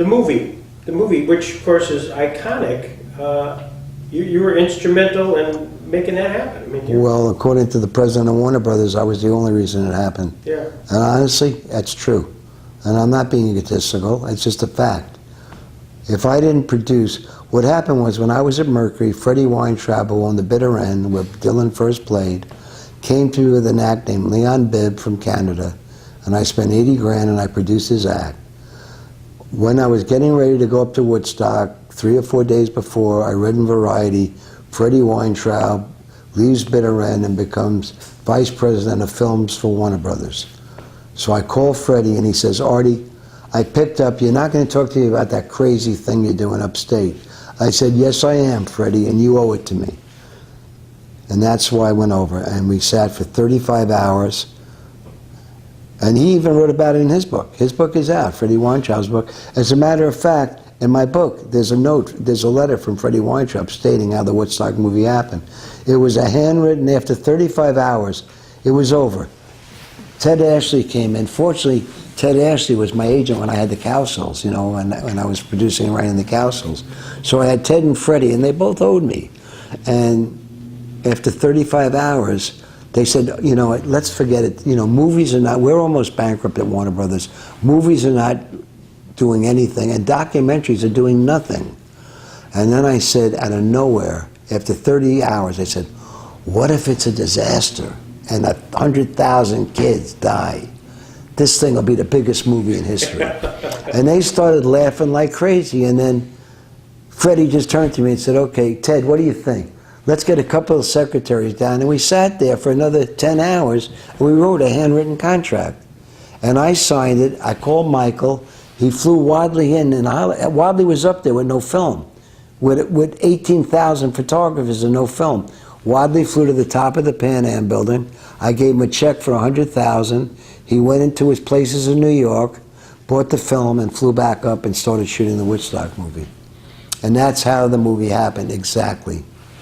the movie, which of course is iconic, you were instrumental in making that happen. I mean, well, according to the president of Warner Brothers, I was the only reason it happened. Yeah. And honestly, that's true. And I'm not being egotistical, it's just a fact. If I didn't produce, what happened was when I was at Mercury, Freddie Weintraub on the bitter end, where Dylan first played, came to me with an act named Leon Bibb from Canada, and I spent 80 grand and I produced his act. When I was getting ready to go up to Woodstock, 3 or 4 days before, I read in Variety, Freddie Weintraub leaves bitter end and becomes vice president of films for Warner Brothers. So I called Freddie and he says, Artie, I picked up, you're not going to talk to me about that crazy thing you're doing upstate. I said, yes, I am, Freddie, and you owe it to me. And that's why I went over. And we sat for 35 hours. And he even wrote about it in his book. His book is out, Freddie Weintraub's book. As a matter of fact, in my book, there's a note, there's a letter from Freddie Weintraub stating how the Woodstock movie happened. It was a handwritten, after 35 hours, it was over. Ted Ashley came in. Fortunately, Ted Ashley was my agent when I had the Cowsills, you know, when I was producing and writing the Cowsills. So I had Ted and Freddie, and they both owed me. And after 35 hours, they said, you know, let's forget it. You know, movies are not, we're almost bankrupt at Warner Brothers. Movies are not doing anything, and documentaries are doing nothing. And then I said, out of nowhere, after 30 hours, I said, what if it's a disaster and 100,000 kids die? This thing will be the biggest movie in history. And they started laughing like crazy, and then Freddie just turned to me and said, okay, Ted, what do you think? Let's get a couple of secretaries down. And we sat there for another 10 hours, and we wrote a handwritten contract. And I signed it. I called Michael. He flew Wadley in, and Wadley was up there with no film, with 18,000 photographers and no film. Wadley flew to the top of the Pan Am building. I gave him a check for 100,000. He went into his places in New York, bought the film, and flew back up and started shooting the Woodstock movie. And that's how the movie happened, exactly.